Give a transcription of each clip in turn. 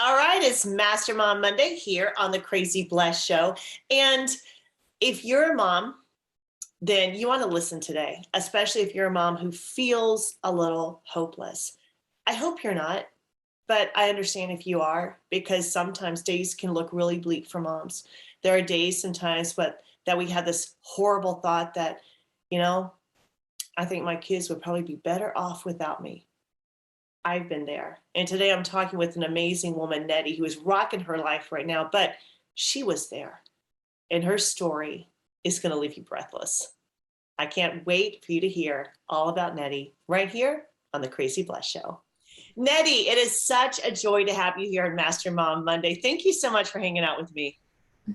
All right, it's Master Mom Monday here on the Crazy Blessed Show. And if you're a mom, then you want to listen today, especially if you're a mom who feels a little hopeless. I hope you're not, but I understand if you are, because sometimes days can look really bleak for moms. There are days sometimes that we have this horrible thought that, you know, I think my kids would probably be better off without me. I've been there. And today I'm talking with an amazing woman, Nettie, who is rocking her life right now, but she was there. And her story is going to leave you breathless. I can't wait for you to hear all about Nettie right here on the Crazy Bless Show. Nettie, it is such a joy to have you here on Master Mom Monday. Thank you so much for hanging out with me.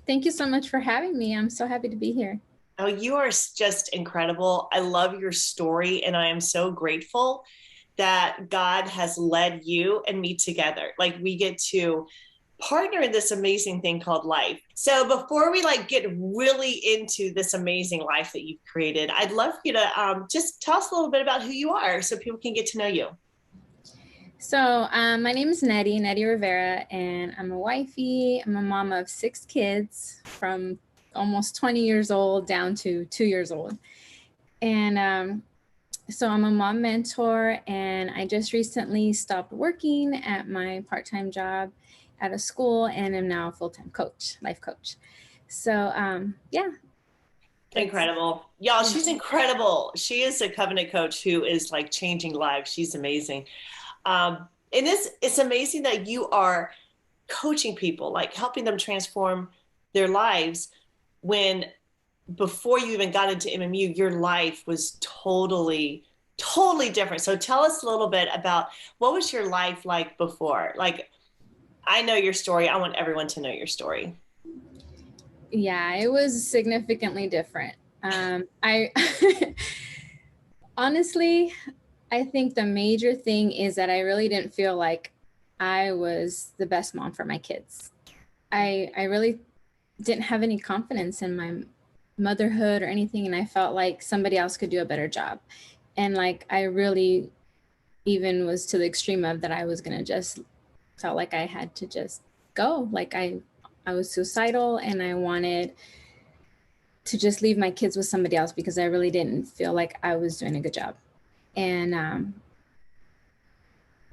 Thank you so much for having me. I'm so happy to be here. Oh, you are just incredible. I love your story, and I am so grateful that God has led you and me together. Like we get to partner in this amazing thing called life. So before we get really into this amazing life that you've created, I'd love for you to just tell us a little bit about who you are so people can get to know you. So my name is Nettie Rivera, and I'm a wifey. I'm a mom of 6 kids from almost 20 years old down to 2 years old. And so I'm a mom mentor, and I just recently stopped working at my part-time job at a school and am now a full-time coach, life coach. So yeah. Incredible. Y'all, she's incredible. She is a covenant coach who is like changing lives. She's amazing. And it's amazing that you are coaching people, like helping them transform their lives when before you even got into MMU, your life was totally different. So tell us a little bit about what was your life like before? Like, I know your story. I want everyone to know your story. Yeah, it was significantly different. I honestly, I think the major thing is that I really didn't feel like I was the best mom for my kids. I really didn't have any confidence in my motherhood or anything, and I felt like somebody else could do a better job. And like I really even was to the extreme of that I was gonna just felt like I had to just go. Like I was suicidal, and I wanted to just leave my kids with somebody else because I really didn't feel like I was doing a good job. And and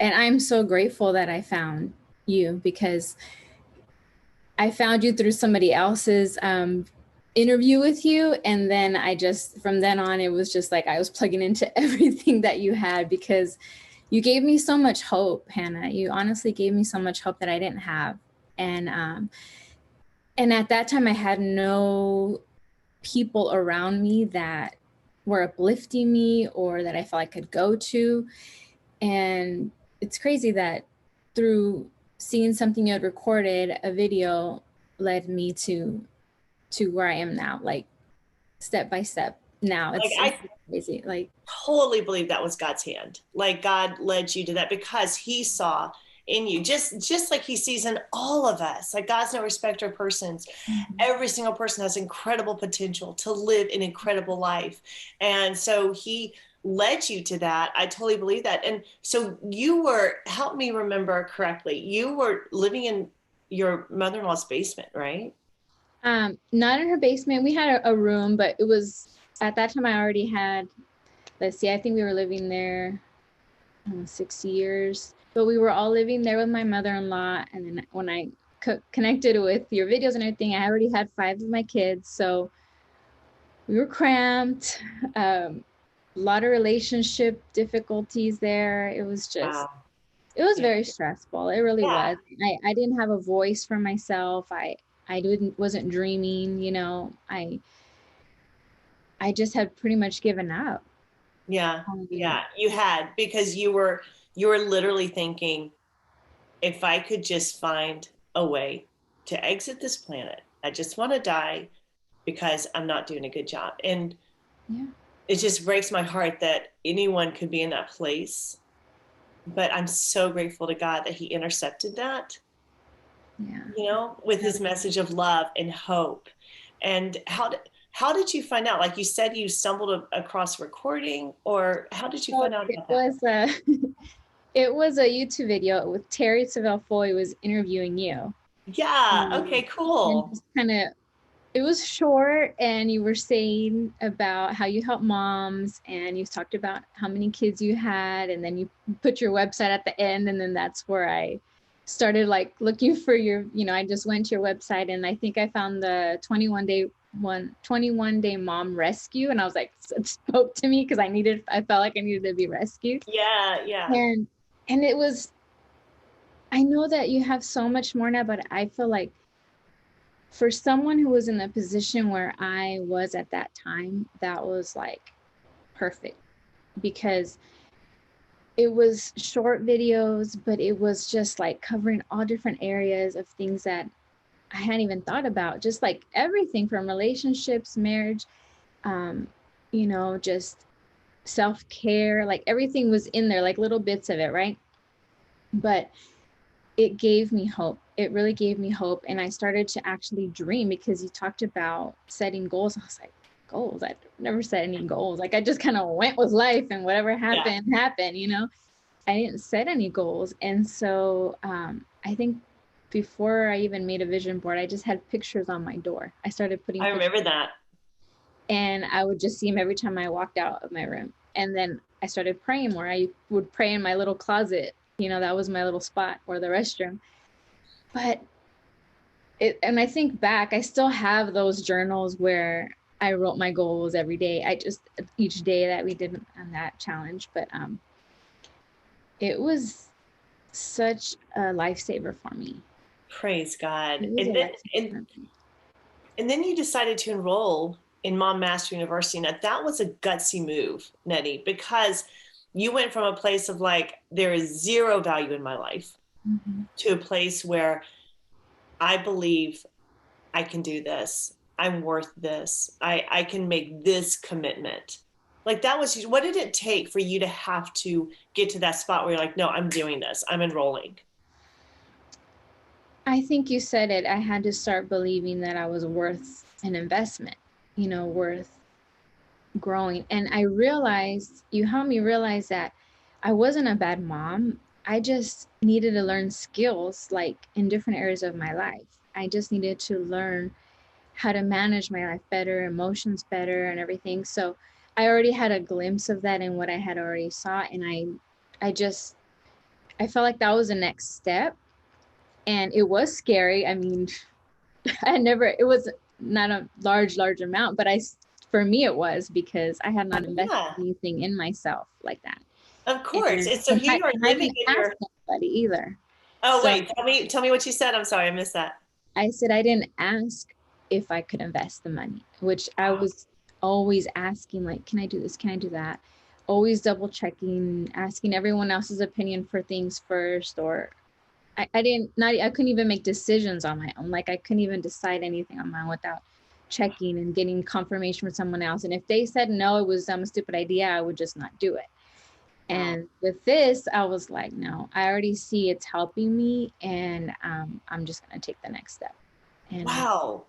I'm so grateful that I found you, because I found you through somebody else's interview with you. And then I just, from then on, it was just like I was plugging into everything that you had, because you gave me so much hope, Hannah. You honestly gave me so much hope that I didn't have. And at that time, I had no people around me that were uplifting me or that I felt I could go to. And it's crazy that through seeing something you had recorded, a video led me to where I am now, like step by step. Now Like, it's I crazy. Like, totally believe that was God's hand. Like, God led you to that because He saw in you, just like He sees in all of us. Like, God's no respecter of persons. Every single person has incredible potential to live an incredible life, and so He led you to that. I totally believe that. And so you were, help me remember correctly, you were living in your mother-in-law's basement, right? not in her basement. We had a room, but it was at that time I already had, let's see, I think we were living there 6 years, but we were all living there with my mother-in-law. And then when I connected with your videos and everything, I already had 5 of my kids. So we were cramped, a lot of relationship difficulties there. It was just, Wow. it was Yeah. very stressful. It really Yeah. was. I didn't have a voice for myself. I wasn't dreaming, I just had pretty much given up. Yeah. Um, Yeah. You had, because you were literally thinking, if I could just find a way to exit this planet, I just want to die because I'm not doing a good job. And yeah, it just breaks my heart that anyone could be in that place. But I'm so grateful to God that He intercepted that, yeah. with His message of love and hope. And how did you find out? Like you said, you stumbled across recording, or how did you So find out it about that? was It was a YouTube video with Terry Savelle Foy was interviewing you. Yeah. Okay, And cool. just kind of, it was short, and you were saying about how you help moms, and you talked about how many kids you had, and then you put your website at the end, and then that's where I started like looking for your, I just went to your website, and I think I found the 21 day mom rescue, and I was like, it spoke to me because I felt like I needed to be rescued. Yeah, yeah. And it was, I know that you have so much more now, but I feel like for someone who was in the position where I was at that time, that was like perfect, because it was short videos, but it was just like covering all different areas of things that I hadn't even thought about, just like everything from relationships, marriage, um, just self-care, like everything was in there, like little bits of it, right? But it gave me hope. It really gave me hope. And I started to actually dream, because you talked about setting goals. I was like, goals? I never set any goals. Like I just kind of went with life, and whatever Yeah. happened, happened, I didn't set any goals. And so I think before I even made a vision board, I just had pictures on my door. I started putting I pictures, remember that. and I would just see them every time I walked out of my room. And then I started praying more. I would pray in my little closet. That was my little spot, or the restroom. But and I think back, I still have those journals where I wrote my goals every day. I just, each day that we did on that challenge. But it was such a lifesaver for me. Praise God. It was a And then lifesaver for me. and then you decided to enroll in Mom Master University. Now that was a gutsy move, Nettie, because you went from a place of like, there is zero value in my life, Mm-hmm. to a place where I believe I can do this. I'm worth this. I can make this commitment. Like that was, what did it take for you to have to get to that spot where you're like, no, I'm doing this. I'm enrolling. I think you said it. I had to start believing that I was worth an investment, worth growing. And I realized, you helped me realize that I wasn't a bad mom. I just needed to learn skills like in different areas of my life. I just needed to learn how to manage my life better, emotions better, and everything. So I already had a glimpse of that in what I had already saw. And I felt like that was the next step. And it was scary. I mean, it was not a large amount, but for me it was, because I had not invested Yeah, anything in myself like that. of And, course. And so here you are I living didn't in ask your, anybody either. oh, So wait, tell me what you said. I'm sorry, I missed that. I said I didn't ask if I could invest the money, which I was always asking, like, can I do this? Can I do that? Always double checking, asking everyone else's opinion for things first, or I couldn't even make decisions on my own. Like I couldn't even decide anything on my own without checking and getting confirmation from someone else. And if they said no, it was a stupid idea, I would just not do it. Wow. And with this, I was like, no, I already see it's helping me, and I'm just gonna take the next step. And Wow.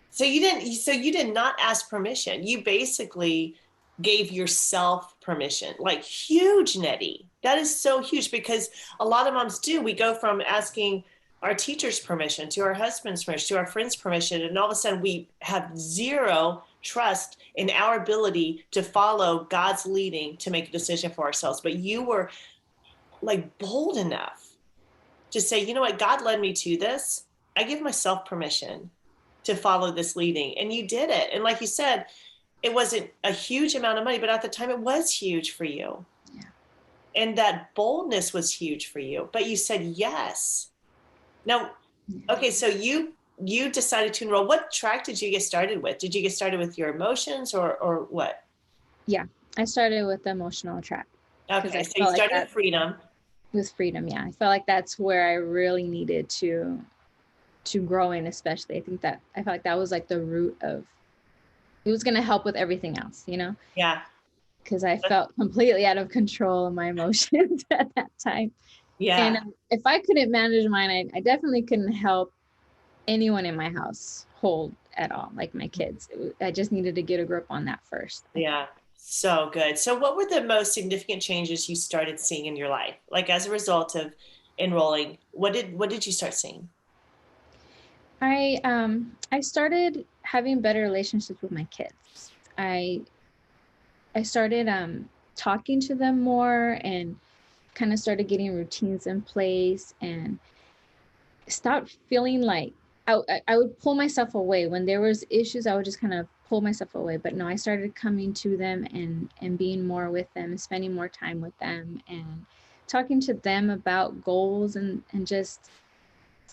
So you did not ask permission. You basically gave yourself permission. Like huge, Nettie. That is so huge because a lot of moms do. We go from asking our teacher's permission to our husband's permission to our friend's permission, and all of a sudden we have zero trust in our ability to follow God's leading to make a decision for ourselves. But you were like bold enough to say, you know what, God led me to this. I give myself permission to follow this leading. And you did it. And like you said, it wasn't a huge amount of money, but at the time it was huge for you. yeah. And that boldness was huge for you. But you said yes. Now, Yeah. okay, so you decided to enroll. What track did you get started with? Did you get started with your emotions or what? Yeah, I started with the emotional track, because Okay, I so you felt like started that with freedom. with freedom. Yeah, I felt like that's where I really needed to grow in. Especially, I felt like that was like the root of, it was going to help with everything else, Yeah. because I felt completely out of control of my emotions at that time. And Yeah. if I couldn't manage mine, I definitely couldn't help anyone in my house hold at all, like my kids. I just needed to get a grip on that first, I Yeah. think. So good. So what were the most significant changes you started seeing in your life? Like as a result of enrolling, what did you start seeing? I started having better relationships with my kids. I started talking to them more and kind of started getting routines in place and stopped feeling like I would pull myself away when there was issues. I would just kind of pull myself away, but no, I started coming to them and being more with them and spending more time with them and talking to them about goals and just,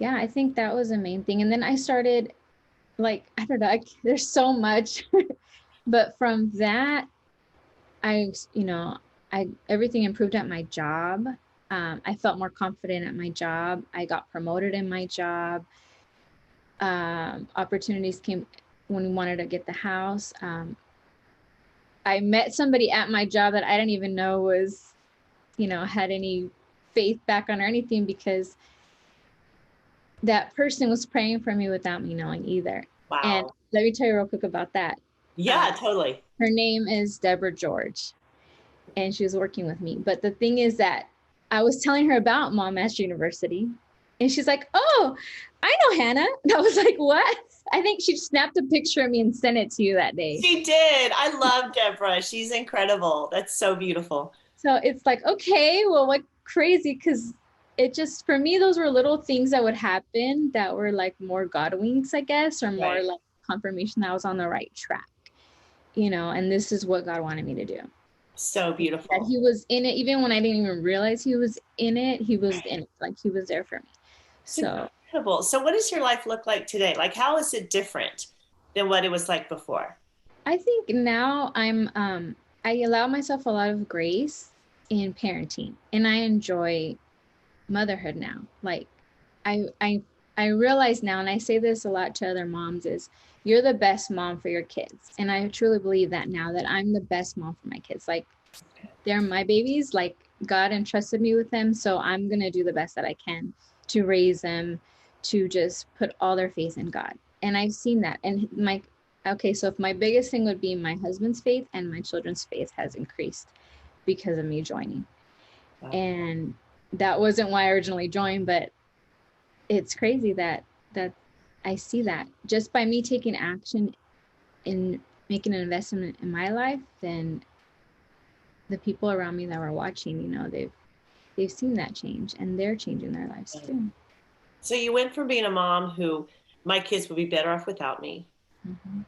yeah, I think that was the main thing. And then I started, like, I don't know, there's so much but from that, I, you know, I everything improved at my job. I felt more confident at my job. I got promoted in my job. Opportunities came when we wanted to get the house. I met somebody at my job that I didn't even know was, had any faith background or anything, because that person was praying for me without me knowing either. And Wow. let me tell you real quick about that. Uh, Yeah, totally. Her name is Deborah George, and she was working with me. But the thing is that I was telling her about Momma University, and she's like, "Oh, I know Hannah." And I was like, "What?" I think she snapped a picture of me and sent it to you that day. She did. I love Deborah. She's incredible. That's so beautiful. So it's like, okay, well, what crazy, because it just, for me, those were little things that would happen that were like more God winks, I guess, or more Right. like confirmation that I was on the right track, and this is what God wanted me to do. So That beautiful. he was in it, even when I didn't even realize he was in it, he was in it, like he was there for me. It's So incredible. So what does your life look like today? Like how is it different than what it was like before? I think now I allow myself a lot of grace in parenting, and I enjoy motherhood now. Like I realize now, and I say this a lot to other moms, is you're the best mom for your kids. And I truly believe that now, that I'm the best mom for my kids. Like, they're my babies, like God entrusted me with them, so I'm going to do the best that I can to raise them, to just put all their faith in God. And I've seen that. And okay, so if my biggest thing would be my husband's faith, and my children's faith has increased because of me joining. Wow. And that wasn't why I originally joined, but it's crazy that I see that just by me taking action in making an investment in my life, then the people around me that were watching, they've seen that change, and they're changing their lives too. So you went from being a mom who my kids would be better off without me Mm-hmm.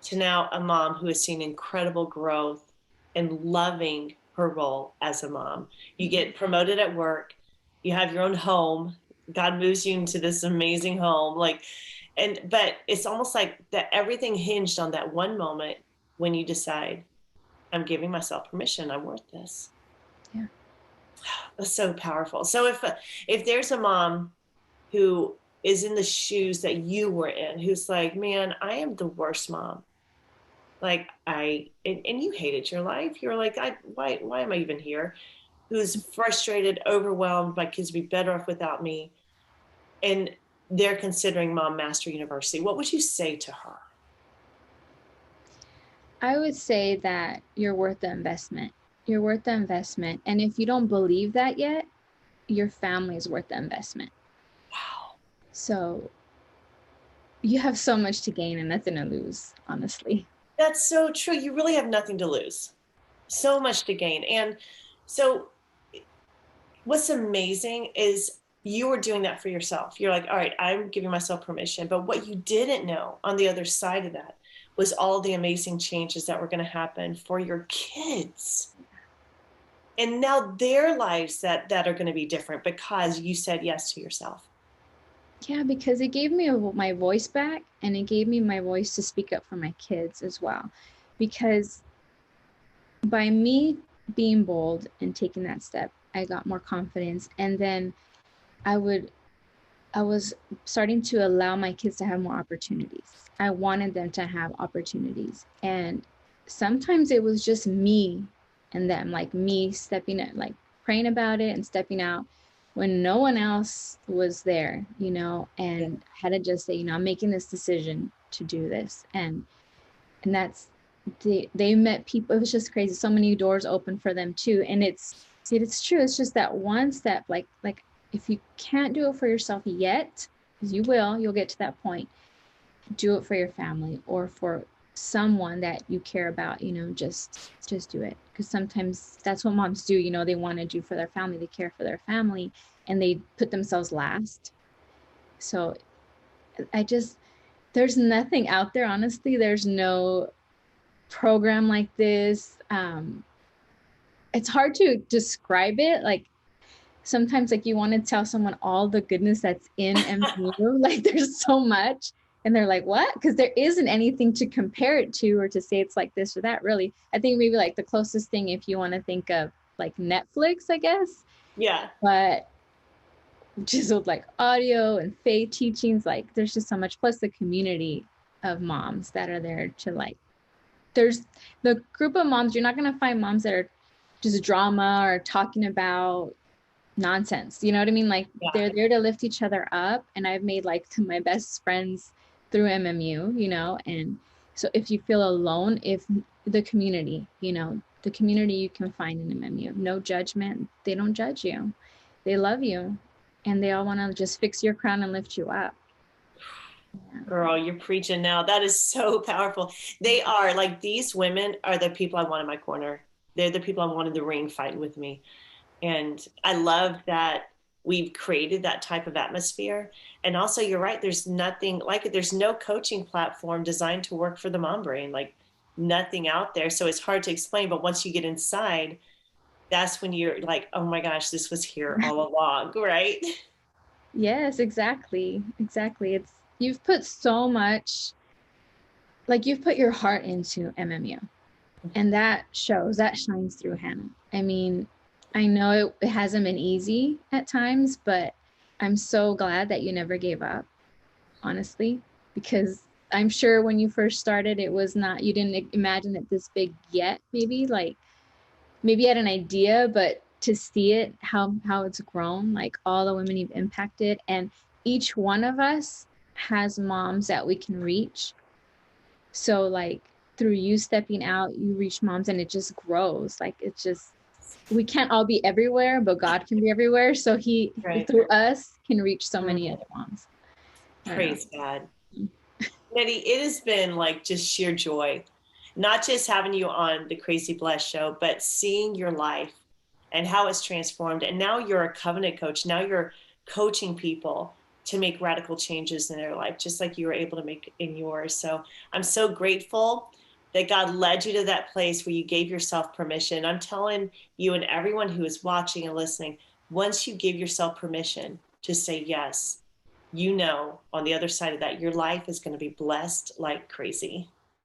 to now a mom who has seen incredible growth and loving her role as a mom. You get promoted at work, you have your own home. God moves you into this amazing home. But it's almost like that everything hinged on that one moment when you decide, I'm giving myself permission, I'm worth this. Yeah. That's so powerful. So if there's a mom who is in the shoes that you were in, who's like, man, I am the worst mom. Like and you hated your life. You're like, why am I even here? Who's frustrated, overwhelmed, my kids would be better off without me. And they're considering Mom Master University. What would you say to her? I would say that you're worth the investment. You're worth the investment. And if you don't believe that yet, your family is worth the investment. Wow. So you have so much to gain and nothing to lose, honestly. That's so true. You really have nothing to lose. So much to gain. And so what's amazing is you were doing that for yourself. You're like, all right, I'm giving myself permission. But what you didn't know on the other side of that was all the amazing changes that were going to happen for your kids. And now their lives that are going to be different because you said yes to yourself. Yeah, because it gave me my voice back, and it gave me my voice to speak up for my kids as well. Because by me being bold and taking that step, I got more confidence. And then I would I was starting to allow my kids to have more opportunities. I wanted them to have opportunities. And sometimes it was just me and them, like me stepping out, like praying about it and stepping out when no one else was there, and had to just say, I'm making this decision to do this. And that's they met people. It was just crazy. So many doors open for them too. And it's true. It's just that one step, like if you can't do it for yourself yet, because you'll get to that point, do it for your family or for someone that you care about, just do it. Because sometimes that's what moms do, they want to do for their family, they care for their family, and they put themselves last. So I just, there's nothing out there, honestly. There's no program like this. It's hard to describe it. Like sometimes, like you want to tell someone all the goodness that's in MU. Like there's so much, and they're like, "What?" Because there isn't anything to compare it to or to say it's like this or that. Really, I think maybe like the closest thing, if you want to think of like Netflix, I guess. Yeah. But just with like audio and faith teachings, like there's just so much. Plus the community of moms that are there to like, there's the group of moms. You're not going to find moms that are just drama or talking about nonsense. You know what I mean? Like Yeah. they're there to lift each other up. And I've made like my best friends through MMU. And so if you feel alone, if the community, the community you can find in MMU, no judgment. They don't judge you. They love you. And they all want to just fix your crown and lift you up. Yeah. Girl, you're preaching now. That is so powerful. They are like, these women are the people I want in my corner. They're the people I want in the ring fighting with me. And I love that we've created that type of atmosphere. And also, you're right, there's nothing like it. There's no coaching platform designed to work for the mom brain, like nothing out there. So it's hard to explain. But once you get inside, that's when you're like, oh my gosh, this was here all along, right? Yes, exactly. Exactly. You've put so much, like you've put your heart into MMU. And that shows, that shines through, Hannah. I mean, I know it hasn't been easy at times, but I'm so glad that you never gave up, honestly, because I'm sure when you first started, it was not, you didn't imagine it this big yet, maybe like, maybe you had an idea, but to see it, how it's grown, like all the women you've impacted, and each one of us has moms that we can reach. So like through you stepping out, you reach moms and it just grows. Like it's just, we can't all be everywhere, but God can be everywhere. So he, Right. through us, can reach so many other moms. I don't know. Praise God. Nettie, it has been like just sheer joy, not just having you on the Crazy Blessed show, but seeing your life and how it's transformed. And now you're a covenant coach. Now you're coaching people to make radical changes in their life, just like you were able to make in yours. So I'm so grateful that God led you to that place where you gave yourself permission. I'm telling you and everyone who is watching and listening, once you give yourself permission to say yes, on the other side of that, your life is going to be blessed like crazy.